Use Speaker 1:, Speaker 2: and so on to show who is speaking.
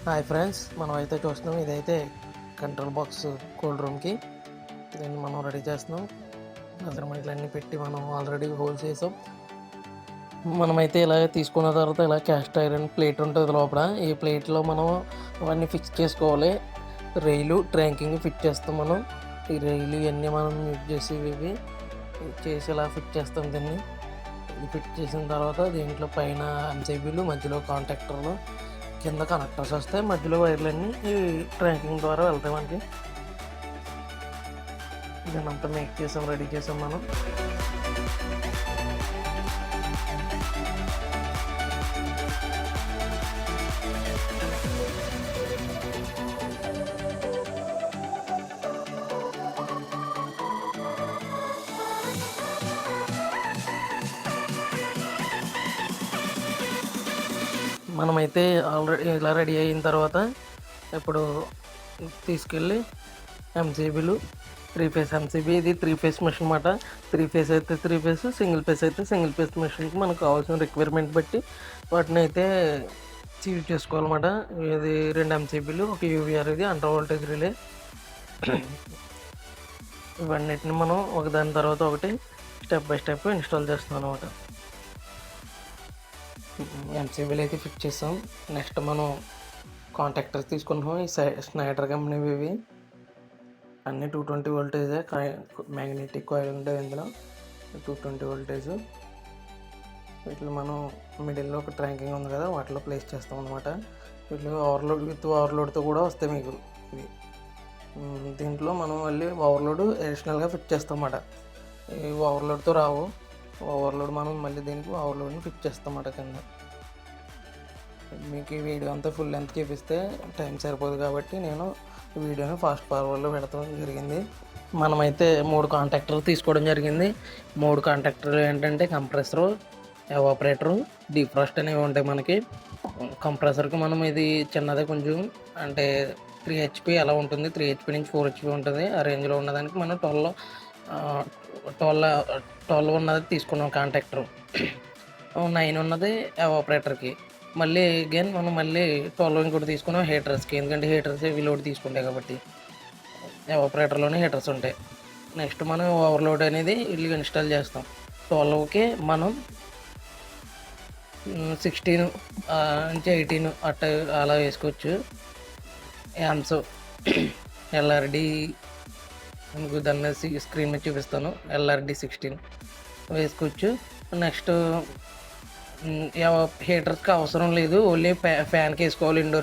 Speaker 1: Hi friends, మనం అయితే చూస్తున్నాం. ఇదైతే కంట్రోల్ బాక్స్ కూల్ రూమ్కి దీన్ని మనం రెడీ చేస్తున్నాం. మెజర్మెంట్లు అన్నీ పెట్టి మనం ఆల్రెడీ హోల్ చేసాం. మనమైతే ఇలా తీసుకున్న తర్వాత ఇలా క్యాస్ట్ ఐరన్ ప్లేట్ ఉంటుంది లోపల. ఈ ప్లేట్లో మనం అవన్నీ ఫిక్స్ చేసుకోవాలి. రైలు ట్రాంకింగ్ ఫిట్ చేస్తాం మనం. ఈ రైలు ఇవన్నీ మనం యూజ్ చేసి ఇవి చేసి ఇలా ఫిట్ చేస్తాం. దీన్ని ఫిట్ చేసిన తర్వాత దీంట్లో పైన ఎంసీబీలు, మధ్యలో కాంటాక్టర్లు, కింద కనెక్టర్స్ వస్తాయి, మధ్యలో వైర్లన్నీ ఈ ట్రాకింగ్ ద్వారా వెళ్తాయి మనకి. దీనంతా మేక్ చేసాం, రెడీ చేసాం మనం. మనమైతే ఆల్రెడీ ఇలా రెడీ అయిన తర్వాత ఇప్పుడు తీసుకెళ్ళి ఎంసీబీలు, 3 ఫేస్ ఎంసీబీ, ఇది 3 ఫేస్ మెషిన్ అన్నమాట. 3 ఫేస్ అయితే 3 ఫేస్, సింగిల్ ఫేస్ అయితే సింగిల్ ఫేస్ మెషిన్కి మనకు కావాల్సిన రిక్వైర్మెంట్ బట్టి వాటిని అయితే యూజ్ చేసుకోవాలన్నమాట. ఇది 2 ఎంసీబీలు, ఒక యూవీఆర్, ఇది అండర్ వోల్టేజ్ రిలే. ఇవన్నిటిని మనం ఒకదాని తర్వాత ఒకటి స్టెప్ బై స్టెప్ ఇన్స్టాల్ చేస్తున్నాం అనమాట. ఎంసీబీలు అయితే ఫిట్ చేసాం. నెక్స్ట్ మనం కాంటాక్టర్స్ తీసుకున్నాం. ఈ స్నైడర్ కంపెనీవి ఇవి అన్నీ 220 వోల్టేజే. మ్యాగ్నెటిక్ కాయిల్ ఉండేది ఇందులో, 220 వోల్టేజ్. వీటిలో మనం మిడిల్లో ఒక ట్రాంకింగ్ ఉంది కదా, వాటిలో ప్లేస్ చేస్తాం అనమాట. వీటిలో ఓవర్లోడ్తో కూడా వస్తాయి మీకు ఇవి. దీంట్లో మనం మళ్ళీ ఓవర్లోడ్ అడిషనల్గా ఫిట్ చేస్తాం అన్నమాట. ఈ ఓవర్లోడ్తో రావు. ఓవర్లోడ్ మనం మళ్ళీ దీనికి ఓవర్లోడ్ని ఫిట్ చేస్తాం అన్నమాట కింద. మీకు ఈ వీడియో అంతా ఫుల్ లెంత్ చూపిస్తే టైం సరిపోదు కాబట్టి నేను వీడియోని ఫాస్ట్ ఫార్వర్డ్లో పెడతాం జరిగింది. మనమైతే 3 కాంటాక్టర్లు తీసుకోవడం జరిగింది. 3 కాంటాక్టర్లు ఏంటంటే కంప్రెసరు, ఎవాపరేటరు, డీఫ్రాస్ట్ అనేవి ఉంటాయి మనకి. కంప్రెసర్కి మనం ఇది చిన్నదే కొంచెం, అంటే 3 HP అలా ఉంటుంది. 3 HP నుంచి 4 HP ఉంటుంది. ఆ రేంజ్లో ఉన్నదానికి మనం 12 ఉన్నది తీసుకున్నాం కాంటాక్టరు. 9 ఉన్నది ఎవాపరేటర్కి. మళ్ళీ అగైన్ మనం మళ్ళీ 12 ఇంకోటి తీసుకున్నాం హీటర్స్కి, ఎందుకంటే హీటర్స్ విలోడ్ తీసుకుంటాయి కాబట్టి. ఎవాపరేటర్లోనే హీటర్స్ ఉంటాయి. నెక్స్ట్ మనం ఓవర్లోడ్ అనేది ఇల్లు ఇన్స్టాల్ చేస్తాం. 12కి మనం 16 నుంచి 18 అట్ట అలా వేసుకోవచ్చు. యామ్స్ ఎల్ఆర్డి, మీకు దాన్ని స్క్రీన్ మీద చూపిస్తాను, ఎల్ఆర్డి 16 వేసుకోవచ్చు. నెక్స్ట్ హీటర్స్కి అవసరం లేదు, ఓన్లీ ఫ్యాన్కి వేసుకోవాలి ఇండోర్.